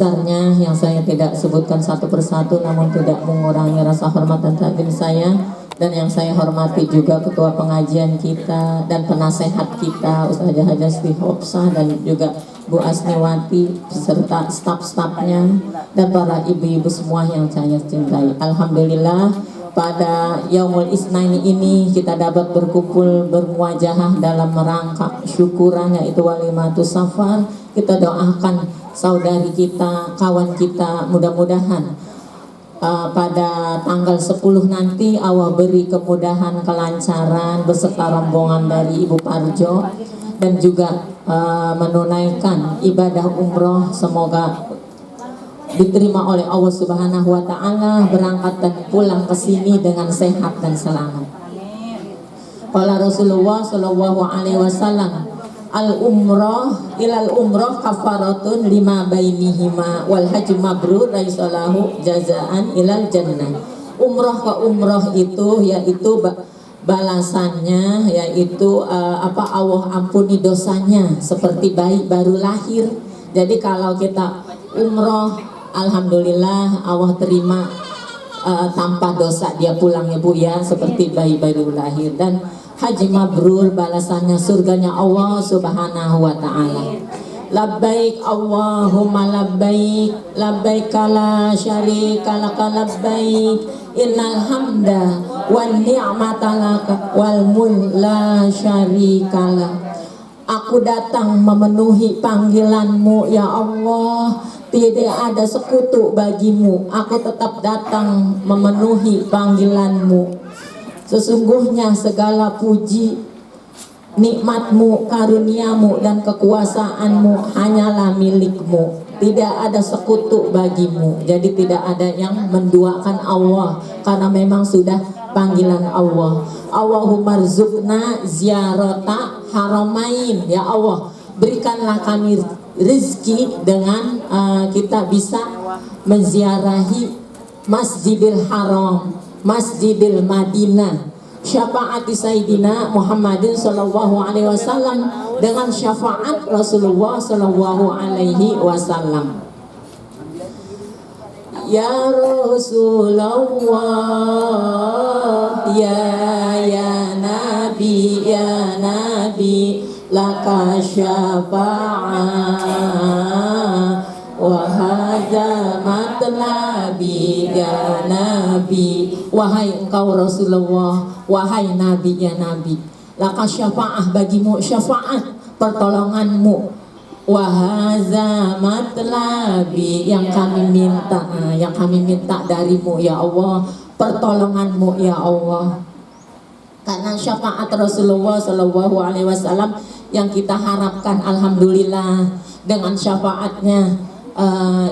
besarnya yang saya tidak sebutkan satu persatu, namun tidak mengurangi rasa hormat dan takdim saya. Dan yang saya hormati juga ketua pengajian kita dan penasehat kita Ustazah Hajah Hopsah, dan juga Bu Asniwati beserta staf-stafnya dan para ibu-ibu semua yang saya cintai. Alhamdulillah pada Yaumul Isnain ini kita dapat berkumpul bermuajahah dalam rangka syukuran, yaitu Walimatus Safar. Kita doakan saudari kita, kawan kita, mudah-mudahan pada tanggal 10 nanti Allah beri kemudahan, kelancaran beserta rombongan dari Ibu Parjo, dan juga menunaikan ibadah umroh. Semoga diterima oleh Allah Subhanahu wa Ta'ala, berangkat dan pulang ke sini dengan sehat dan selamat. Qala Rasulullah sallallahu alaihi wasallam, al-umrah ilal umrah kafaratun lima bainihima wal haji mabrur laisalahu jazaan ilal jannah. Umrah ke umrah itu yaitu balasannya yaitu Allah ampuni dosanya seperti bayi baru lahir. Jadi kalau kita umrah, alhamdulillah Allah terima tanpa dosa dia pulang ya Bu ya, seperti bayi baru lahir. Dan haji mabrur balasannya surganya Allah Subhanahu wa Ta'ala. Labbaik Allahumma labbaik, labbaik la syarika laka labbaik, innal hamda wan ni'mata laka wal mulk la syarika lak. Aku datang memenuhi panggilanmu ya Allah, tidak ada sekutu bagimu. Aku tetap datang memenuhi panggilanmu. Sesungguhnya segala puji, nikmatmu, karuniamu, dan kekuasaanmu hanyalah milikmu. Tidak ada sekutu bagimu. Jadi tidak ada yang menduakan Allah, karena memang sudah panggilan Allah. Allahumma rzuqna ziyarata haramain. Ya Allah, berikanlah kami rezeki dengan kita bisa menziarahi Masjidil Haram, Masjidil Madinah, syafaati Sayyidina Muhammadin sallallahu alaihi wasallam, dengan syafaat Rasulullah sallallahu alaihi wasallam. Ya Rasulullah, ya Nabi, ya Nabi, laka syafa'ah wa hadza matlabi ya Nabi. Wahai engkau Rasulullah, wahai Nabi ya Nabi, laka syafa'ah, bagimu syafaat, pertolonganmu. Wa hadza matlabi, yang kami minta darimu ya Allah, pertolonganmu ya Allah. Karena syafaat Rasulullah sallallahu alaihi wasallam yang kita harapkan, alhamdulillah dengan syafaatnya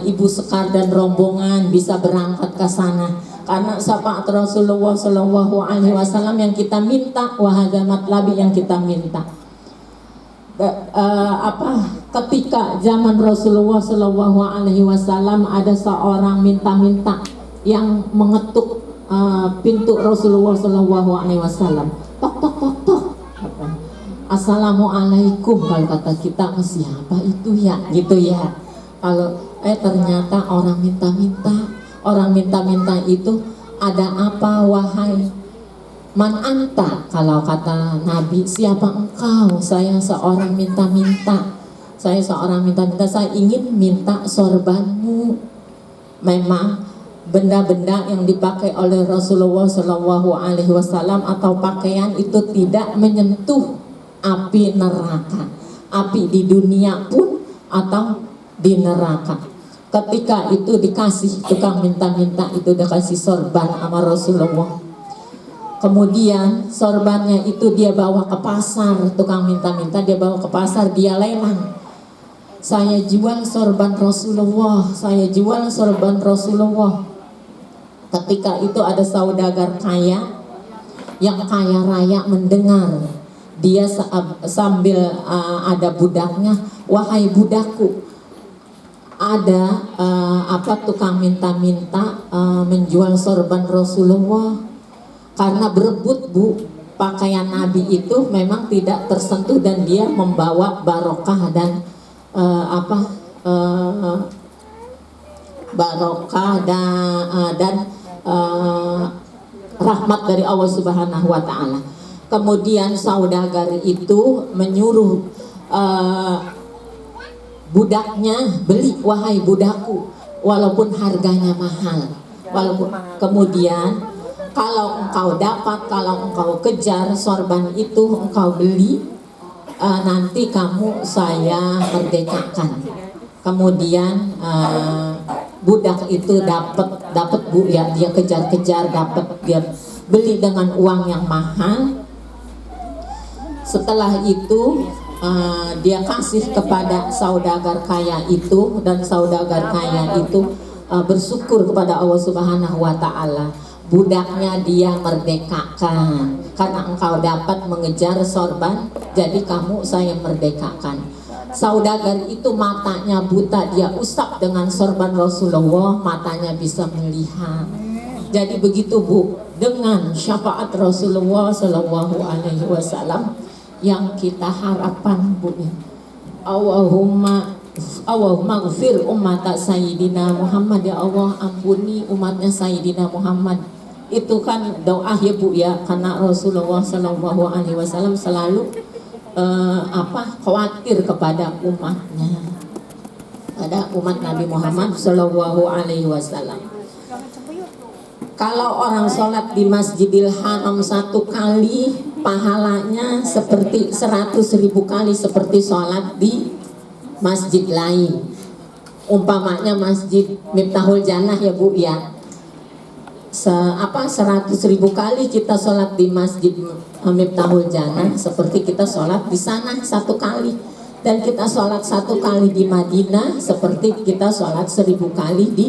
Ibu Sekar dan rombongan bisa berangkat ke sana. Karena syafaat Rasulullah sallallahu alaihi wasallam yang kita minta, wa hadza matlabi, yang kita minta. Ketika zaman Rasulullah sallallahu alaihi wasallam ada seorang minta-minta yang mengetuk pintu Rasulullah sallallahu alaihi wasallam. Tok tok tok tok. Assalamualaikum, kalau kata kita siapa itu ya, gitu ya. Kalau ternyata orang minta-minta itu ada apa, wahai man anta, kalau kata Nabi, siapa engkau? Saya seorang minta-minta, saya ingin minta sorbanmu. Memang benda-benda yang dipakai oleh Rasulullah Shallallahu Alaihi Wasallam atau pakaian itu tidak menyentuh api neraka, api di dunia pun atau di neraka. Ketika itu dikasih, tukang minta-minta itu dikasih sorban sama Rasulullah. Kemudian sorbannya itu dia bawa ke pasar, tukang minta-minta dia bawa ke pasar, dia lelang. Saya jual sorban Rasulullah, saya jual sorban Rasulullah. Ketika itu ada saudagar kaya yang kaya raya mendengar, dia sambil ada budaknya, wahai budakku, ada tukang minta-minta menjual sorban Rasulullah. Karena berebut Bu, pakaian Nabi itu memang tidak tersentuh dan dia membawa barokah dan barokah dan rahmat dari Allah Subhanahu wa taala. Kemudian saudagar itu menyuruh budaknya, beli wahai budakku walaupun harganya mahal. Walaupun kemudian kalau engkau dapat, kalau engkau kejar sorban itu, engkau beli, nanti kamu saya merdekakan. Kemudian budak itu dapat bu ya, dia kejar-kejar, dapat, dia beli dengan uang yang mahal. Setelah itu dia kasih kepada saudagar kaya itu, dan saudagar kaya itu bersyukur kepada Allah Subhanahu wa taala. Budaknya dia merdekakan karena engkau dapat mengejar sorban, jadi kamu saya merdekakan. Saudagar itu matanya buta, dia usap dengan sorban Rasulullah, matanya bisa melihat. Jadi begitu Bu, dengan syafaat Rasulullah Shallallahu Alaihi Wasallam yang kita harapkan Bu. Allahumma ghfir umat Sayyidina Muhammad, ya Allah ampuni umatnya Sayyidina Muhammad. Itu kan doa ya Bu ya, karena Rasulullah Shallallahu Alaihi Wasallam selalu khawatir kepada umatnya, pada umat Nabi Muhammad Shallallahu Alaihi Wasallam. Kalau orang sholat di Masjidil Haram 1 kali, pahalanya seperti 100.000 kali seperti sholat di masjid lain. Umpamanya Masjid Miftahul Jannah ya Bu ya, 100.000 kali kita sholat di Masjid Miftahul Jannah seperti kita sholat di sana 1 kali. Dan kita sholat 1 kali di Madinah seperti kita sholat 1000 kali di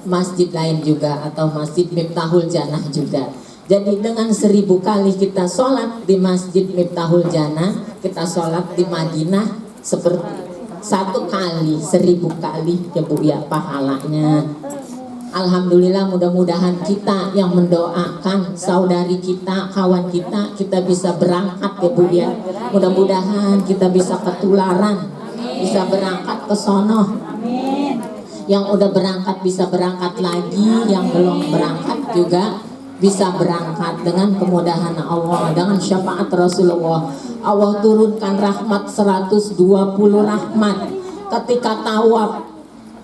masjid lain juga, atau Masjid Miftahul Jannah juga. Jadi dengan 1000 kali kita sholat di Masjid Miftahul Jannah, kita sholat di Madinah seperti 1 kali 1000 kali ya Bu ya pahalanya. Alhamdulillah, mudah-mudahan kita yang mendoakan saudari kita, kawan kita, kita bisa berangkat ya Bu ya. Mudah-mudahan kita bisa ketularan, bisa berangkat ke sono. Yang udah berangkat bisa berangkat lagi, yang belum berangkat juga bisa berangkat dengan kemudahan Allah, dengan syafaat Rasulullah. Allah turunkan rahmat 120 rahmat ketika tawaf.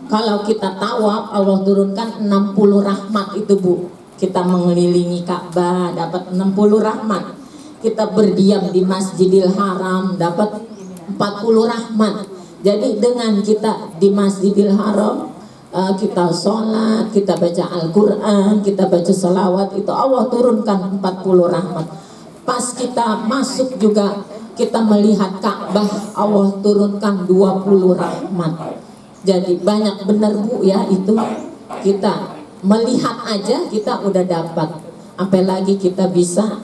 Kalau kita tawaf, Allah turunkan 60 rahmat itu Bu. Kita mengelilingi Ka'bah dapat 60 rahmat. Kita berdiam di Masjidil Haram dapat 40 rahmat. Jadi dengan kita di Masjidil Haram, kita sholat, kita baca Al-Quran, kita baca salawat, itu Allah turunkan 40 rahmat. Pas kita masuk juga, kita melihat Ka'bah, Allah turunkan 20 rahmat. Jadi banyak benar Bu ya, itu kita melihat aja kita udah dapat. Apalagi kita bisa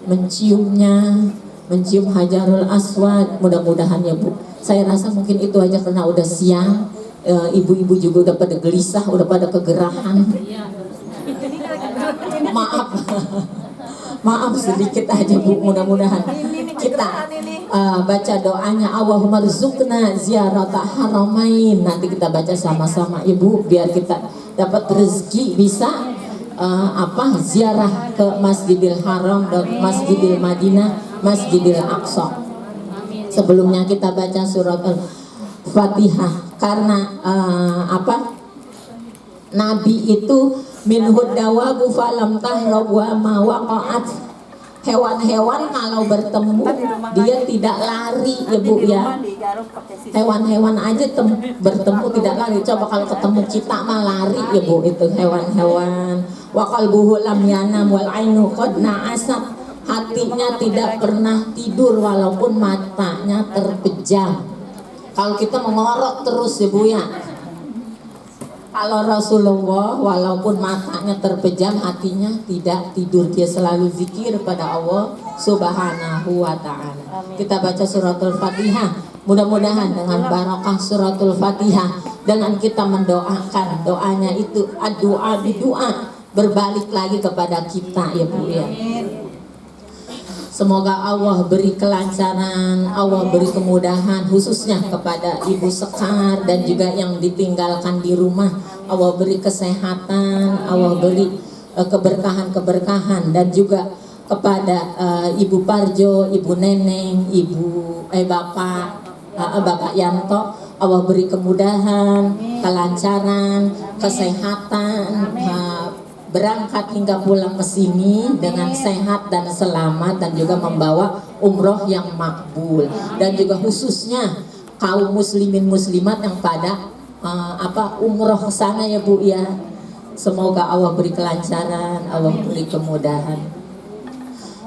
menciumnya, mencium Hajarul Aswad. Mudah-mudahan ya Bu. Saya rasa mungkin itu aja karena udah siang. Ibu-ibu juga udah pada gelisah, udah pada kegerahan. Maaf sedikit aja Bu. Mudah-mudahan kita baca doanya, Allahumma rzuqna ziyarata haramain. Nanti kita baca sama-sama Ibu, biar kita dapat rezeki bisa ziarah ke Masjidil Haram dan Masjidil Madinah, Masjidil Aqsa. Sebelumnya kita baca surat Al-Fatihah, karena Nabi itu minhud dawabu falam tahrab wa ma waqa'at. Hewan-hewan kalau bertemu dia tidak lari ya Bu ya. Hewan-hewan aja bertemu tidak lari. Coba kalau ketemu kita mah lari ya Bu, itu hewan-hewan. Wa qalbuhu lam yanam wal ainu qad na'asat. Hatinya tidak pernah tidur walaupun matanya terpejam. Kalau kita mengorok terus ya Bu ya. Kalau Rasulullah walaupun matanya terpejam, hatinya tidak tidur, dia selalu zikir pada Allah Subhanahu wa ta'ala. Kita baca suratul Fatihah. Mudah-mudahan dengan barakah suratul Fatihah, dengan kita mendoakan, doanya itu ad-du'a bi-du'a, berbalik lagi kepada kita ya Bu ya. Semoga Allah beri kelancaran, Allah beri kemudahan khususnya kepada Ibu Sekar dan juga yang ditinggalkan di rumah. Allah beri kesehatan, Allah beri keberkahan-keberkahan, dan juga kepada Ibu Parjo, Ibu Neneng, Bapak Yanto, Allah beri kemudahan, kelancaran, kesehatan, berangkat hingga pulang ke sini dengan sehat dan selamat, dan juga membawa umroh yang makbul, dan juga khususnya kaum muslimin muslimat yang pada umroh ke sana ya Bu ya. Semoga Allah beri kelancaran, Allah beri kemudahan.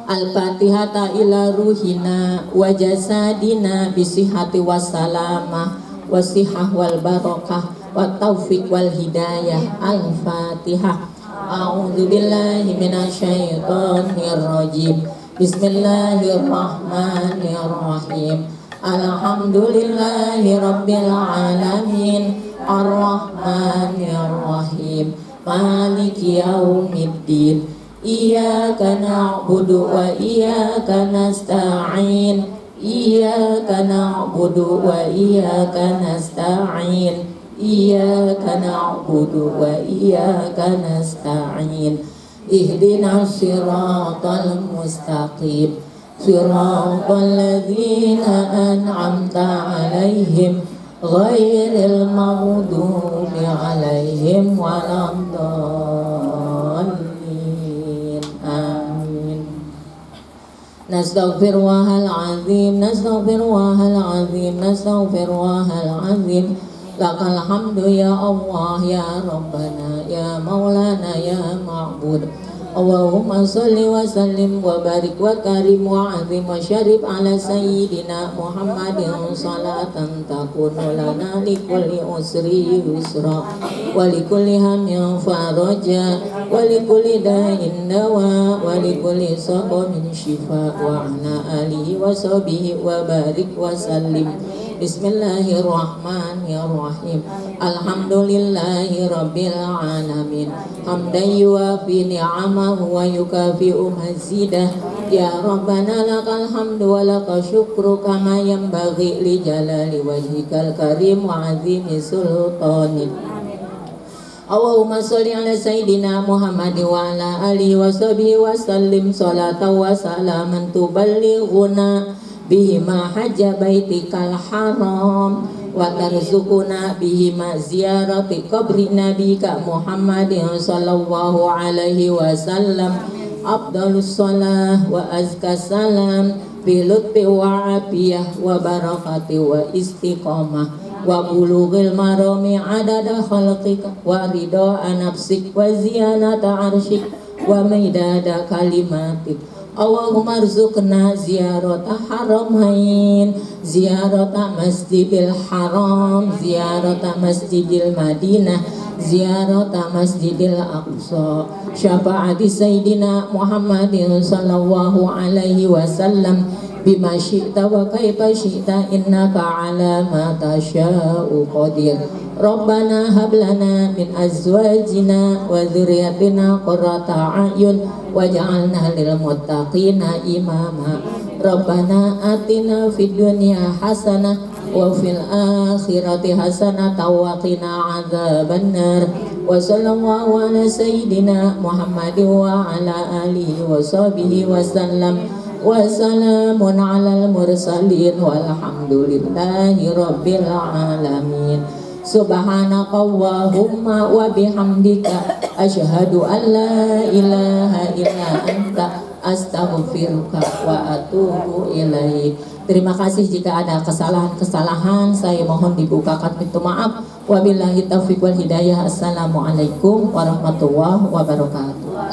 Al-Fatihata ila ruhina wa jasadina bisihati wassalamah wasihah wal barakah wa taufiq wal hidayah. Al-Fatihah. A'udzu billahi minasyaitonir rajim. Bismillahirrahmanirrahim. Alhamdulillahi rabbil alamin. Ar-Rahmanir Rahim. Maliki yaumiddin. Iyyaka na'budu wa iyyaka nasta'in. Iyyaka na'budu wa iyyaka nasta'in. Iyyaka na'budu wa iyyaka nasta'in. Ihdinas siratal mustaqim. Siratal ladzina an'amta 'alaihim ghairil maghdubi 'alaihim waladdallin. Amin. Nastaghfirullahal azim, nastaghfirullahal azim, nastaghfirullahal azim. Lakal hamdu ya Allah ya Rabbana ya Maulana ya Ma'bud. Allahumma salli wa sallim wa barik wa karim wa azim wa syarif ala sayyidina Muhammadin salatan takunu lana likulli usri yusra wa likulli hammin faraja wa likulli da'in dawa wa likulli saqamin shifa wa ala alihi wa sahbihi wa barik wa sallim. Bismillahirrahmanirrahim. Alhamdulillahi rabbil alamin. Hamdan yuwafi ni'amahu wa yukafi'u mazidah. Ya Rabbana lakal hamdu wa lakal syukru kama yanbaghi li jalali wajhikal karim wa azimi sultanik. Allahumma sholli ala sayyidina Muhammad wa ala alihi wa sahbihi wa sallim salatan wa salaman tuballighuna bihima hajja baitikal haram wa tarzukuna bihima ziyarati qabri nabika Muhammadin sallallahu alaihi wasallam. Afdalus salah wa azka salam bi lutfi wa afiyah wa barakati wa istiqamah wa bulughil marami adada khalqika wa ridha nafsik wa ziyanata arsyik wa maidada kalimatik. Allahumma rzuqna ziyarata haramain, ziyarata masjidil haram, ziyarata masjidil madinah, ziyarata masjidil aqsa. Syafaati sayyidina Muhammadin sallallahu alaihi wasallam bima syi'ta wa kaifa syi'ta innaka ala ma tasya'u qadir. Rabbana hab lana min azwajina wa dzurriyyatina qurrata a'yun waj'alna lil muttaqina imama. Rabbana atina fid dunya hasanah wa fil akhirati hasanah wa qina adzabannar. Wa sallallahu ala sayyidina Muhammadin wa ala alihi wa sahbihi wa sallam. Wassalamun alal mursalin walhamdulillahi rabbil alamin. Subhanakallahumma wa bihamdika asyhadu an la ilaha illa anta astaghfiruka wa atubu ilaik. Terima kasih. Jika ada kesalahan-kesalahan saya mohon dibukakan pintu maaf. Wabillahi taufiq wal hidayah. Assalamualaikum warahmatullahi wabarakatuh.